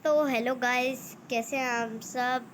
تو hello guys, کیسے ہیں آپ سب؟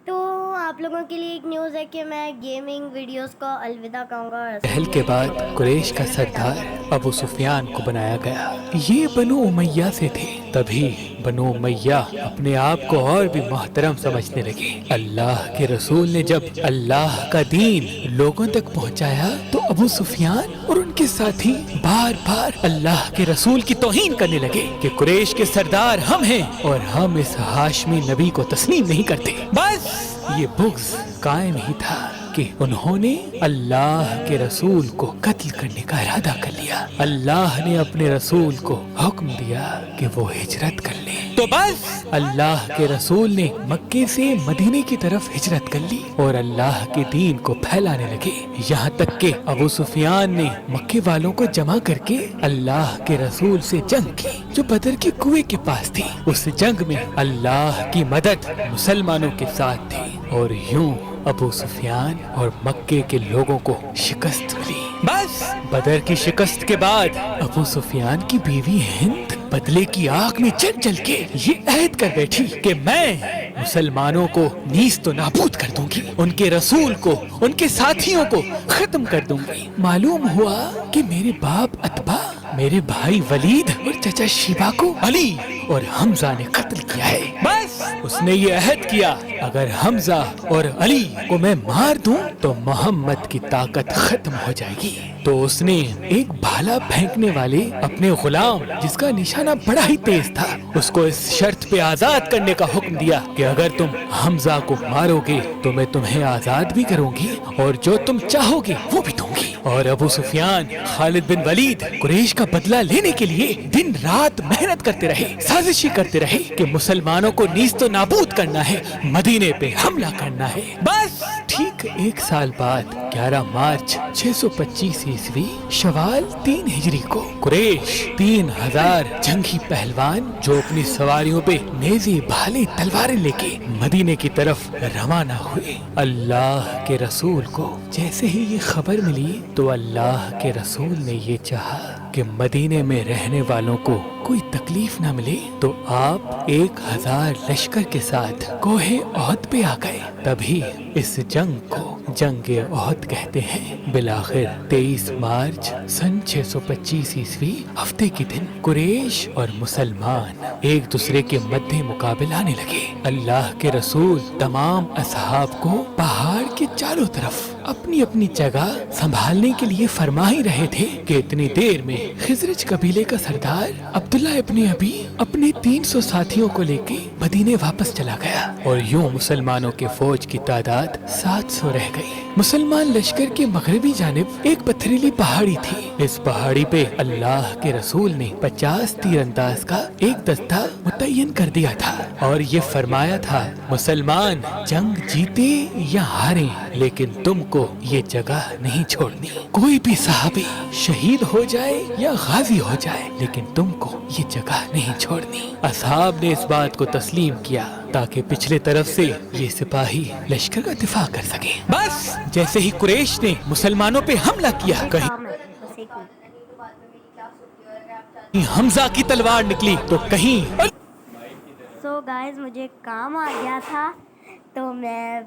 تو آپ لوگوں کے لیے ایک نیوز ہے کہ میں گیمنگ ویڈیوز کو الوداع کہوں گا۔ پہل کے بعد قریش کا سردار ابو سفیان کو بنایا گیا۔ یہ بنو امیہ سے تھے، تبھی بنو امیہ اپنے آپ کو اور بھی محترم سمجھنے لگے۔ اللہ کے رسول نے جب اللہ کا دین لوگوں تک پہنچایا تو ابو سفیان اور ان کے ساتھی بار بار اللہ کے رسول کی توہین کرنے لگے کہ قریش کے سردار ہم ہیں اور ہم اس ہاشمی نبی کو تسلیم نہیں کرتے۔ بس یہ بغض قائم ہی تھا کہ انہوں نے اللہ کے رسول کو قتل کرنے کا ارادہ کر لیا۔ اللہ نے اپنے رسول کو حکم دیا کہ وہ ہجرت کر لیں، تو بس اللہ کے رسول نے مکے سے مدینے کی طرف ہجرت کر لی اور اللہ کے دین کو پھیلانے لگے، یہاں تک کہ ابو سفیان نے مکے والوں کو جمع کر کے اللہ کے رسول سے جنگ کی جو بدر کے کنویں کے پاس تھی۔ اس جنگ میں اللہ کی مدد مسلمانوں کے ساتھ تھی اور یوں ابو سفیان اور مکے کے لوگوں کو شکست ملی۔ بس بدر کی شکست کے بعد ابو سفیان کی بیوی ہند بدلے کی آگ میں جل جل کے یہ عہد کر بیٹھی کہ میں مسلمانوں کو نیست و نابود کر دوں گی، ان کے رسول کو، ان کے ساتھیوں کو ختم کر دوں گی۔ معلوم ہوا کہ میرے باپ عتبہ، میرے بھائی ولید اور چچا شیبہ کو علی اور حمزہ نے قتل کیا ہے۔ بس اس نے یہ عہد کیا اگر حمزہ اور علی کو میں مار دوں تو محمد کی طاقت ختم ہو جائے گی۔ تو اس نے ایک بھالا پھینکنے والے اپنے غلام جس کا نشانہ بڑا ہی تیز تھا، اس کو اس شرط پہ آزاد کرنے کا حکم دیا کہ اگر تم حمزہ کو مارو گے تو میں تمہیں آزاد بھی کروں گی اور جو تم چاہو گے وہ بھی دوں گی۔ اور ابو سفیان، خالد بن ولید قریش کا بدلہ لینے کے لیے دن رات محنت کرتے رہے، سازشیں کرتے رہے کہ مسلمانوں کو نیست و نابود کرنا ہے، مدینے پہ حملہ کرنا ہے۔ بس ٹھیک 1 سال بعد 11 مارچ 625 عیسوی شوال 3 ہجری کو قریش 3000 جنگی پہلوان جو اپنی سواریوں پہ نیزے، بھالے، تلواریں لے کے مدینے کی طرف روانہ ہوئے۔ اللہ کے رسول کو جیسے ہی یہ خبر ملی تو اللہ کے رسول نے یہ چاہا کہ مدینے میں رہنے والوں کو کوئی تکلیف نہ ملے، تو آپ 1000 لشکر کے ساتھ کوہ احد پہ آ گئے۔ تبھی اس جنگ کو جنگ احد کہتے ہیں۔ بالآخر 23 مارچ سن 625 عیسوی ہفتے کے دن قریش اور مسلمان ایک دوسرے کے مدِ مقابل آنے لگے۔ اللہ کے رسول تمام اصحاب کو پہاڑ کے چاروں طرف اپنی اپنی جگہ سنبھالنے کے لیے فرما ہی رہے تھے کہ اتنی دیر میں خزرج قبیلے کا سردار عبداللہ ابن ابی اپنے 300 ساتھیوں کو لے کے مدینے واپس چلا گیا اور یوں مسلمانوں کے فوج کی تعداد 700 رہ گئی۔ مسلمان لشکر کے مغربی جانب ایک پتھریلی پہاڑی تھی۔ اس پہاڑی پہ اللہ کے رسول نے 50 تیر انداز کا ایک دستہ متعین کر دیا تھا اور یہ فرمایا تھا مسلمان جنگ جیتے یا ہاریں لیکن تم کو یہ جگہ نہیں چھوڑنی، کوئی بھی صحابی شہید ہو جائے یا غازی ہو جائے لیکن تم کو یہ جگہ نہیں چھوڑنی۔ اصحاب نے اس بات کو تسلیم کیا تاکہ پچھلے طرف سے یہ سپاہی لشکر کا دفاع کر سکے۔ بس جیسے ہی قریش نے مسلمانوں پہ حملہ کیا، کہیں حمزہ کی تلوار نکلی تو کہیں سو گائز، مجھے کام آ گیا تھا تو میں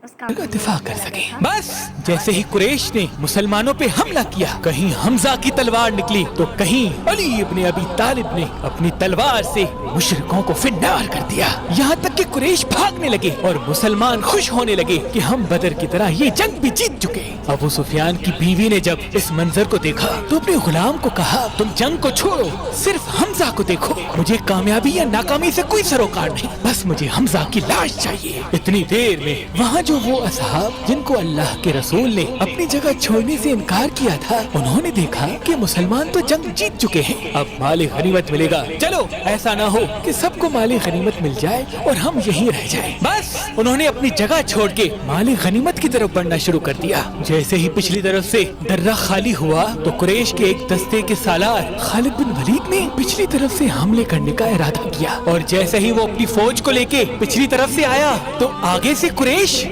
اس کا دفاع کر سکے۔ بس جیسے ہی قریش نے مسلمانوں پہ حملہ کیا، کہیں حمزہ کی تلوار نکلی تو کہیں علی ابن ابی طالب نے اپنی تلوار سے مشرکوں کو فنار کر دیا، یہاں تک کہ قریش بھاگنے لگے اور مسلمان خوش ہونے لگے کہ ہم بدر کی طرح یہ جنگ بھی جیت چکے۔ ابو سفیان کی بیوی نے جب اس منظر کو دیکھا تو اپنے غلام کو کہا تم جنگ کو چھوڑو، صرف حمزہ کو دیکھو، مجھے کامیابی یا ناکامی سے کوئی سروکار نہیں، بس مجھے حمزہ کی لاش چاہیے۔ اتنی دیر میں وہاں جو وہ اصحاب جن کو اللہ کے رسول نے اپنی جگہ چھوڑنے سے انکار کیا تھا، انہوں نے دیکھا کہ مسلمان تو جنگ جیت چکے ہیں، اب مال غنیمت ملے گا، چلو ایسا نہ ہو کہ سب کو مال غنیمت مل جائے اور ہم یہیں رہ جائیں۔ بس انہوں نے اپنی جگہ چھوڑ کے مال غنیمت کی طرف بڑھنا شروع کر دیا۔ جیسے ہی پچھلی طرف سے درہ خالی ہوا تو قریش کے ایک دستے کے سالار خالد بن ولید نے پچھلی طرف سے حملے کرنے کا ارادہ کیا اور جیسے ہی وہ اپنی فوج کو لے کے پچھلی طرف سے آیا تو آگے سے قریش